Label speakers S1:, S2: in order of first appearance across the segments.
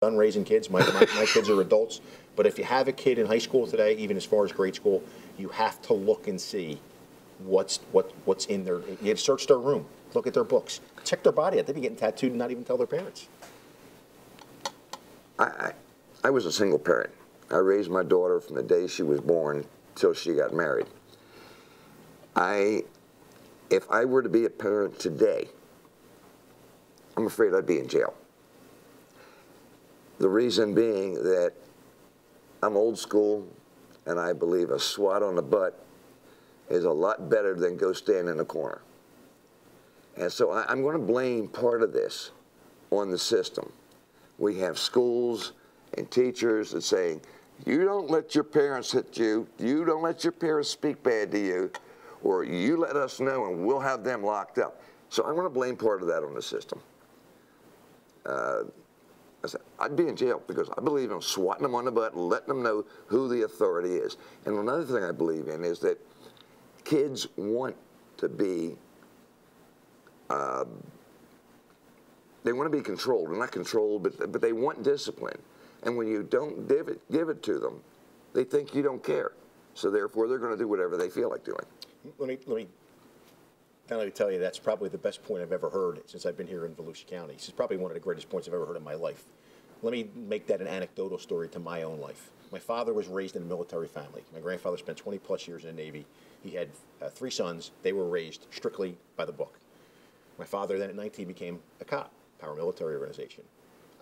S1: done raising kids. My kids are adults. But if you have a kid in high school today, even as far as grade school, you have to look and see what's in their. You have to search their room, look at their books, check their body out. They'd be getting tattooed and not even tell their parents.
S2: I was a single parent. I raised my daughter from the day she was born till she got married. If I were to be a parent today, I'm afraid I'd be in jail. The reason being that I'm old school, and I believe a swat on the butt is a lot better than go stand in a corner. And so I'm going to blame part of this on the system. We have schools and teachers that saying, you don't let your parents hit you, you don't let your parents speak bad to you, or you let us know and we'll have them locked up. So I'm going to blame part of that on the system. I'd be in jail because I believe in swatting them on the butt and letting them know who the authority is. And another thing I believe in is that kids want to be, they want to be controlled. They're not controlled, but they want discipline. And when you don't give it to them, they think you don't care. So therefore, they're going to do whatever they feel like doing.
S1: Let me tell you, that's probably the best point I've ever heard since I've been here in Volusia County. This is probably one of the greatest points I've ever heard in my life. Let me make that an anecdotal story to my own life. My father was raised in a military family. My grandfather spent 20 plus years in the Navy. He had 3 sons. They were raised strictly by the book. My father then at 19 became a cop, paramilitary organization.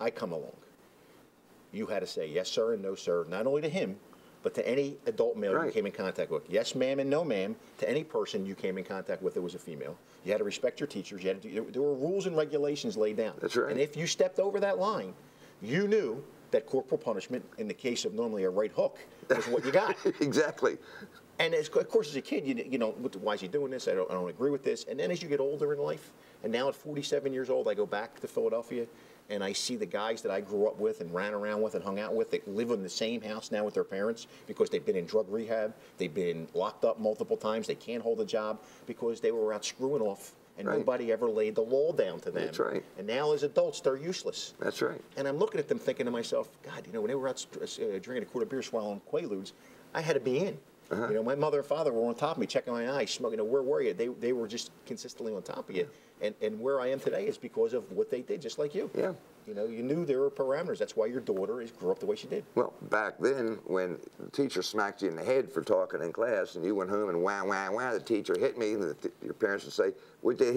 S1: I come along. You had to say yes, sir, and no, sir, not only to him, but to any adult male you came in contact with. Yes, ma'am, and no, ma'am, to any person you came in contact with that was a female. You had to respect your teachers. You had to there were rules and regulations laid down.
S2: That's right.
S1: And if you stepped over that line, you knew that corporal punishment, in the case of normally a right hook, was what you got.
S2: Exactly.
S1: And of course, as a kid, you know, why is he doing this? I don't agree with this. And then as you get older in life, and now at 47 years old, I go back to Philadelphia, and I see the guys that I grew up with and ran around with and hung out with that live in the same house now with their parents because they've been in drug rehab, they've been locked up multiple times, they can't hold a job because they were out screwing off and nobody ever laid the law down to them.
S2: That's right.
S1: And now as adults, they're useless.
S2: That's right.
S1: And I'm looking at them thinking to myself, God, you know, when they were out drinking a quart of beer, swallowing Quaaludes, I had to be in. You know, my mother and father were on top of me, checking my eyes, smoking. You know, where were you? They were just consistently on top of you. And where I am today is because of what they did, just like you.
S2: Yeah.
S1: You know, you knew there were parameters. That's why your daughter grew up the way she did.
S2: Well, back then, when the teacher smacked you in the head for talking in class, and you went home and wah, wah, wah, the teacher hit me, and your parents would say, what'd they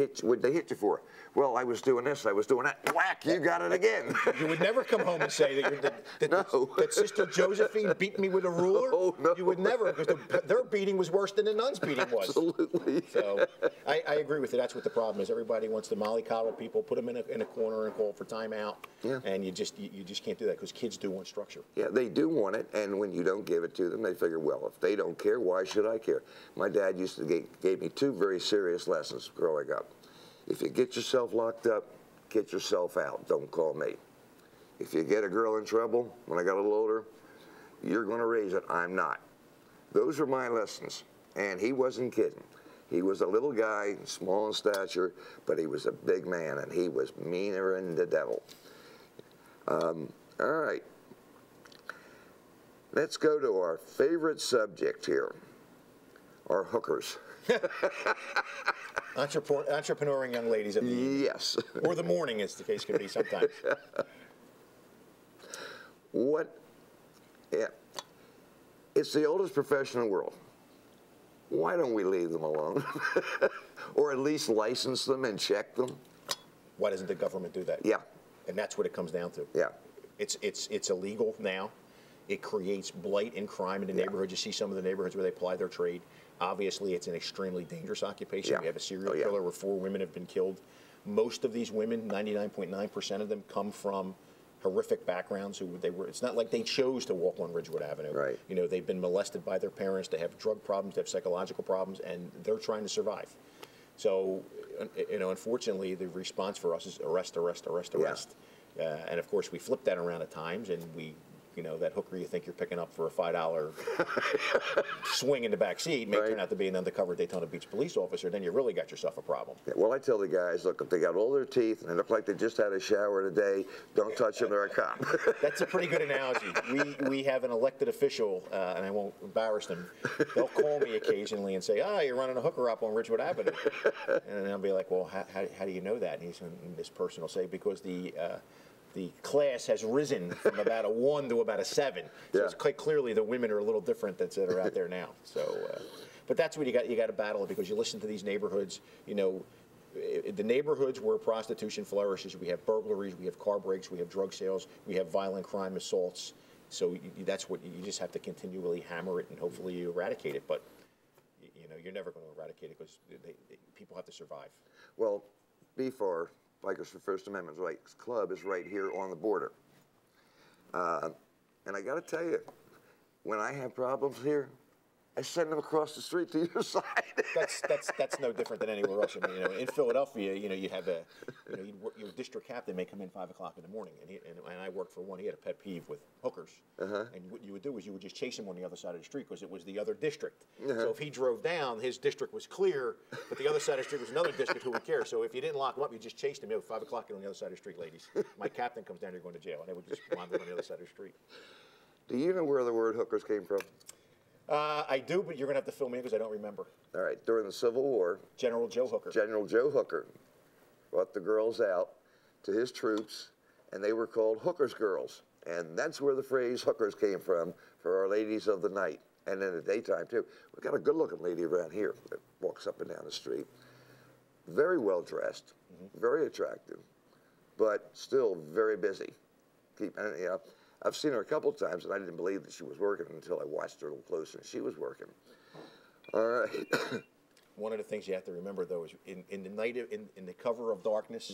S2: hit you for? Well, I was doing this, I was doing that. Whack, you got it again.
S1: You would never come home and say that Sister Josephine beat me with a ruler.
S2: Oh, no.
S1: You would never, because their beating was worse than the nuns' beating was.
S2: Absolutely.
S1: So I agree with you. That's what the problem is. Everybody wants to mollycoddle people, put them in a corner and call for timeout. Yeah. And you just can't do that because kids do want structure.
S2: Yeah, they do want it, and when you don't give it to them, they figure, well, if they don't care, why should I care? My dad used to gave me 2 very serious lessons growing up. If you get yourself locked up, get yourself out. Don't call me. If you get a girl in trouble, when I got a little older, you're going to raise it. I'm not. Those were my lessons, and he wasn't kidding. He was a little guy, small in stature, but he was a big man, and he was meaner than the devil. All right. Let's go to our favorite subject here, our hookers.
S1: Entrepreneuring young ladies of the evening.
S2: Yes.
S1: Or the morning, as the case can be sometimes.
S2: Yeah. It's the oldest profession in the world. Why don't we leave them alone? Or at least license them and check them?
S1: Why doesn't the government do that?
S2: Yeah.
S1: And that's what it comes down to.
S2: Yeah.
S1: It's illegal now. It creates blight and crime in the neighborhood. You see some of the neighborhoods where they ply their trade. Obviously, it's an extremely dangerous occupation. We have a serial killer where 4 women have been killed. Most of these women, 99.9% of them, come from horrific backgrounds. It's not like they chose to walk on Ridgewood Avenue.
S2: Right.
S1: You know, they've been molested by their parents. They have drug problems. They have psychological problems, and they're trying to survive. So, you know, unfortunately, the response for us is arrest, arrest, arrest, arrest. And of course, we flip that around at times, and we you know, that hooker you think you're picking up for a $5 swing in the back seat may turn out to be an undercover Daytona Beach police officer. Then you really got yourself a problem.
S2: Yeah, well, I tell the guys, look, if they got all their teeth and they look like they just had a shower today, don't touch them, they're a cop.
S1: That's a pretty good analogy. We have an elected official, and I won't embarrass them. They'll call me occasionally and say, you're running a hooker up on Ridgewood Avenue. And I'll be like, well, how do you know that? And this person will say, because the class has risen from about a 1 to about a 7. So it's quite clearly the women are a little different that are out there now. So, but that's what you got to battle it, because you listen to these neighborhoods, you know, the neighborhoods where prostitution flourishes. We have burglaries, we have car breaks, we have drug sales, we have violent crime, assaults. So that's what you just have to continually hammer it, and hopefully you eradicate it. But you know, you're never going to eradicate it, because people have to survive.
S2: Well, BFAR, Bikers for First Amendment Rights Club, is right here on the border. And I got to tell you, when I have problems here, I send them across the street to your side.
S1: That's no different than anywhere else. I mean, you know, in Philadelphia, you know, you'd have your district captain may come in 5 o'clock in the morning, and I worked for one. He had a pet peeve with hookers, and what you would do is you would just chase him on the other side of the street, because it was the other district. So if he drove down, his district was clear, but the other side of the street was another district who would care. So if you didn't lock him up, you just chased him. 5 o'clock, you're on the other side of the street, ladies. My captain comes down, you're going to jail, and they would just wander on the other side of the street.
S2: Do you know where the word hookers came from?
S1: I do, but you're going to have to fill me in, because I don't remember.
S2: All right, during the Civil War,
S1: General Joe Hooker.
S2: General Joe Hooker brought the girls out to his troops, and they were called hookers' girls. And that's where the phrase hookers came from, for our ladies of the night. And in the daytime, too. We've got a good-looking lady around here that walks up and down the street. Very well-dressed, very attractive, but still very busy. You know, I've seen her a couple times, and I didn't believe that she was working until I watched her a little closer, and she was working. All right.
S1: One of the things you have to remember, though, is in the night, in the cover of darkness,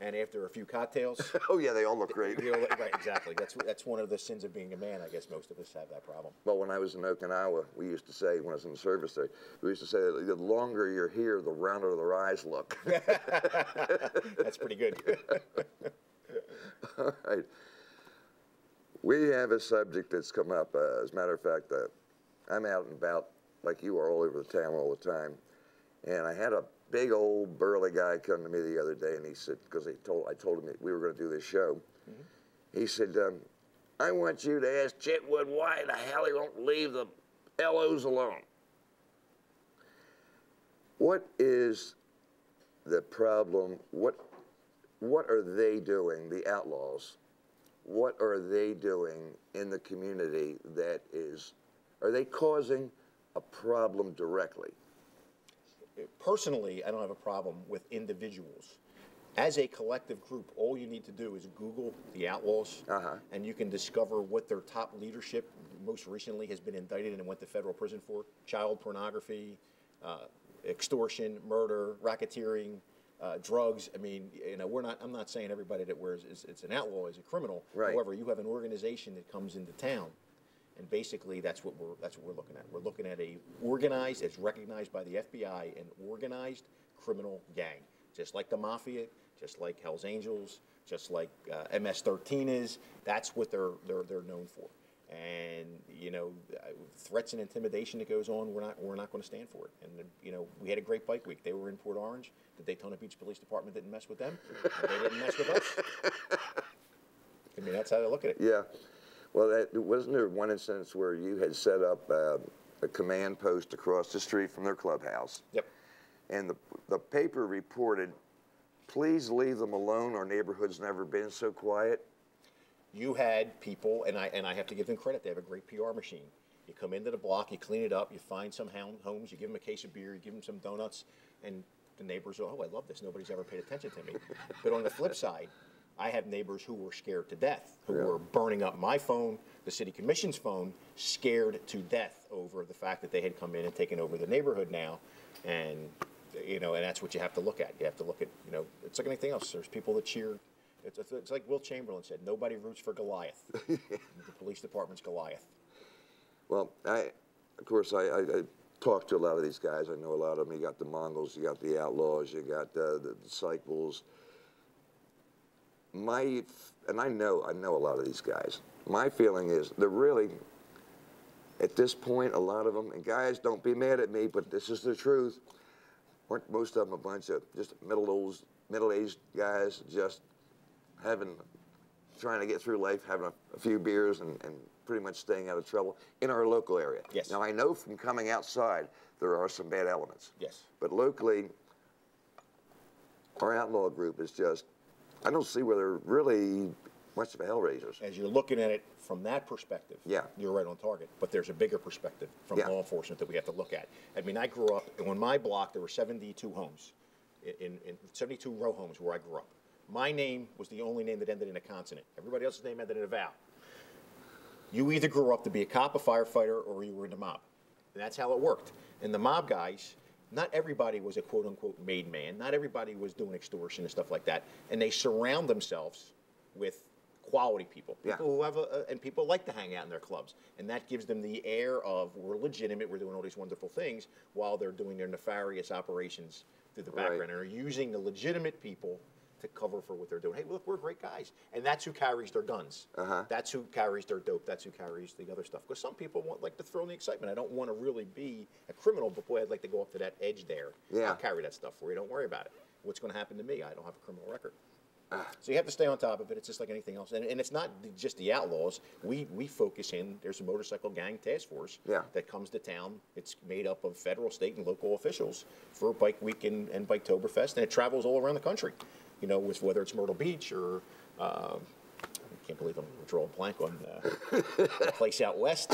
S1: and after a few cocktails.
S2: Oh, yeah, they all look great.
S1: You know, right, exactly. That's one of the sins of being a man. I guess most of us have that problem.
S2: Well, when I was in Okinawa, we used to say, when I was in the service there, we used to say, the longer you're here, the rounder their eyes look.
S1: That's pretty good.
S2: All right. We have a subject that's come up. As a matter of fact, I'm out and about, like you are, all over the town all the time. And I had a big old burly guy come to me the other day, and he said, because I told him that we were going to do this show. He said, I want you to ask Chitwood why the hell he won't leave the LOs alone. What is the problem? What are they doing, the outlaws? What are they doing in the community that are they causing a problem directly?
S1: Personally, I don't have a problem with individuals. As a collective group, all you need to do is Google the outlaws, and you can discover what their top leadership most recently has been indicted and went to federal prison for: child pornography, extortion, murder, racketeering, drugs. I mean, you know, I'm not saying everybody that wears it's an outlaw is a criminal.
S2: Right.
S1: However, you have an organization that comes into town, and basically that's what we're looking at. We're looking at a organized, it's recognized by the FBI, an organized criminal gang, just like the mafia, just like Hell's Angels, just like MS-13 is. That's what they're known for. And you know, threats and intimidation that goes on, we're not going to stand for it. And you know, we had a great bike week. They were in Port Orange. The Daytona Beach Police Department didn't mess with them. And they didn't mess with us. I mean, that's how they look at it.
S2: Yeah. Well, wasn't there one instance where you had set up a command post across the street from their clubhouse? Yep. And the paper reported, "Please leave them alone. Our neighborhood's never been so quiet."
S1: You had people, and I have to give them credit. They have a great PR machine. You come into the block, you clean it up, you find some homes, you give them a case of beer, you give them some donuts, and the neighbors go, "Oh, I love this. Nobody's ever paid attention to me." But on the flip side, I have neighbors who were scared to death, who were burning up my phone, the city commission's phone, scared to death over the fact that they had come in and taken over the neighborhood now. And, you know, and that's what you have to look at. You have to look at, you know, it's like anything else. There's people that cheer. It's like Will Chamberlain said, nobody roots for Goliath. The police department's Goliath.
S2: Well, of course, I talked to a lot of these guys. I know a lot of them. You got the Mongols, you got the Outlaws, you got the Disciples. and I know a lot of these guys. My feeling is they're really, at this point, a lot of them, and guys, don't be mad at me, but this is the truth. Weren't most of them a bunch of just middle-aged guys just trying to get through life, having a few beers and pretty much staying out of trouble in our local area.
S1: Yes.
S2: Now, I know from coming outside, there are some bad elements.
S1: Yes.
S2: But locally, our outlaw group is just, I don't see where they're really much of a hellraisers.
S1: As you're looking at it from that perspective,
S2: yeah,
S1: you're right on target. But there's a bigger perspective from law enforcement that we have to look at. I mean, I grew up, on my block, there were 72 homes, in 72 row homes where I grew up. My name was the only name that ended in a consonant. Everybody else's name ended in a vowel. You either grew up to be a cop, a firefighter, or you were in the mob. And that's how it worked. And the mob guys, not everybody was a quote-unquote made man. Not everybody was doing extortion and stuff like that. And they surround themselves with quality people, people who have and people like to hang out in their clubs, and that gives them the air of we're legitimate, we're doing all these wonderful things while they're doing their nefarious operations through the background and are using the legitimate people to cover for what they're doing. Hey, look, we're great guys, and that's who carries their guns. That's who carries their dope. That's who carries the other stuff. Because some people like to throw in the excitement. I don't want to really be a criminal, but boy, I'd like to go up to that edge there. I'll carry that stuff for you. Don't worry about it. What's going to happen to me? I don't have a criminal record. So you have to stay on top of it. It's just like anything else. And it's not just the outlaws. We focus in, there's a motorcycle gang task force that comes to town. It's made up of federal, state, and local officials for Bike Week and Biketoberfest, and it travels all around the country. You know, with whether it's Myrtle Beach or, I can't believe I'm drawing a blank on a place out west,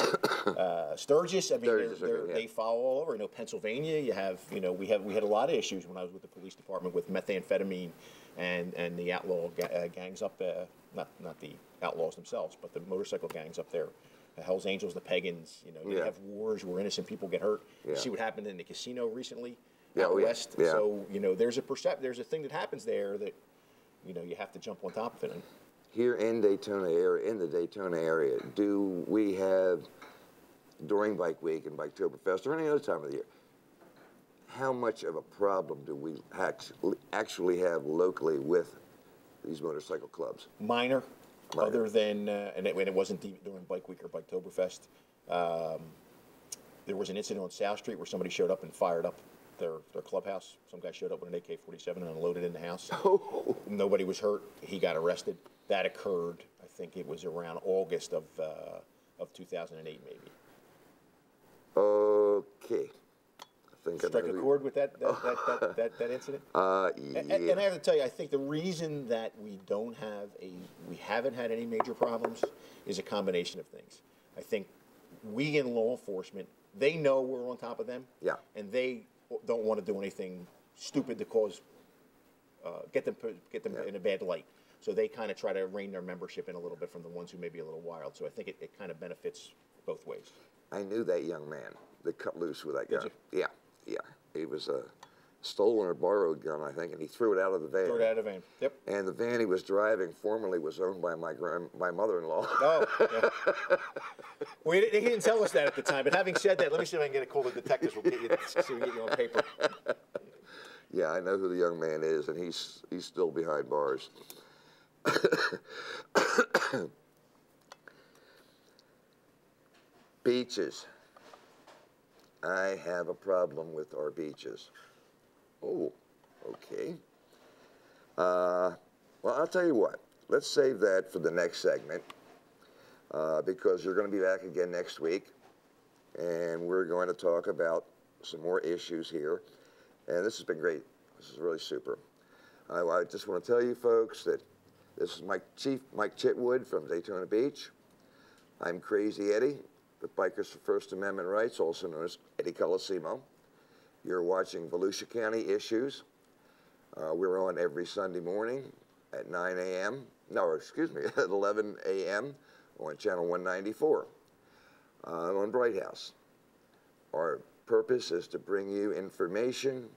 S1: Sturgis. I mean, they follow all over. You know, Pennsylvania. You have, you know, we had a lot of issues when I was with the police department with methamphetamine and the outlaw gangs up there. Not the outlaws themselves, but the motorcycle gangs up there. The Hells Angels, the Pagans. You know, they have wars where innocent people get hurt. You see what happened in the casino recently. Out west. So, you know, there's a thing that happens there that, you know, you have to jump on top of it. And
S2: here in Daytona area, in the Daytona area, do we have, during Bike Week and Biketoberfest or any other time of the year, how much of a problem do we actually have locally with these motorcycle clubs?
S1: Minor. Other than, and it wasn't during Bike Week or Biketoberfest. There was an incident on South Street where somebody showed up and fired up their clubhouse. Some guy showed up with an AK-47 and unloaded in the house. Nobody was hurt. He got arrested. That occurred, I think it was around August of 2008, maybe.
S2: Okay. I think
S1: Strike a chord with that incident? And I have to tell you, I think the reason that we haven't had any major problems is a combination of things. I think we in law enforcement, they know we're on top of them. And they don't want to do anything stupid to cause, get them in a bad light. So they kind of try to rein their membership in a little bit from the ones who may be a little wild. So I think it kind of benefits both ways.
S2: I knew that young man that cut loose with that gun. Yeah. He was a stolen or borrowed gun, I think, and he threw it out of the van.
S1: Threw it out of the van. Yep.
S2: And the van he was driving formerly was owned by my mother-in-law.
S1: Oh. Yeah. Well, he didn't tell us that at the time. But having said that, let me see if I can get a call to detectives. We'll get you on paper.
S2: Yeah, I know who the young man is, and he's still behind bars. Beaches. I have a problem with our beaches. Oh, okay. Well, I'll tell you what. Let's save that for the next segment because you're going to be back again next week, and we're going to talk about some more issues here. And this has been great. This is really super. I just want to tell you folks that this is Chief Mike Chitwood from Daytona Beach. I'm Crazy Eddie with Bikers for First Amendment Rights, also known as Eddie Colosimo. You're watching Volusia County Issues. We're on every Sunday morning at 9 a.m. No, excuse me, at 11 a.m. on Channel 194 on Bright House. Our purpose is to bring you information,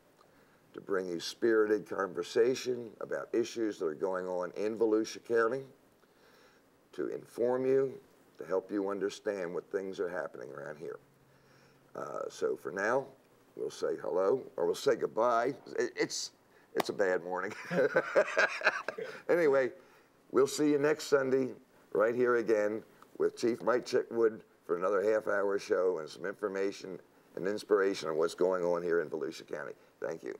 S2: to bring you spirited conversation about issues that are going on in Volusia County, to inform you, to help you understand what things are happening around here. So for now, we'll say hello, or we'll say goodbye. It's a bad morning. Anyway, We'll see you next Sunday right here again with Chief Mike Chitwood for another half-hour show and some information and inspiration on what's going on here in Volusia County. Thank you.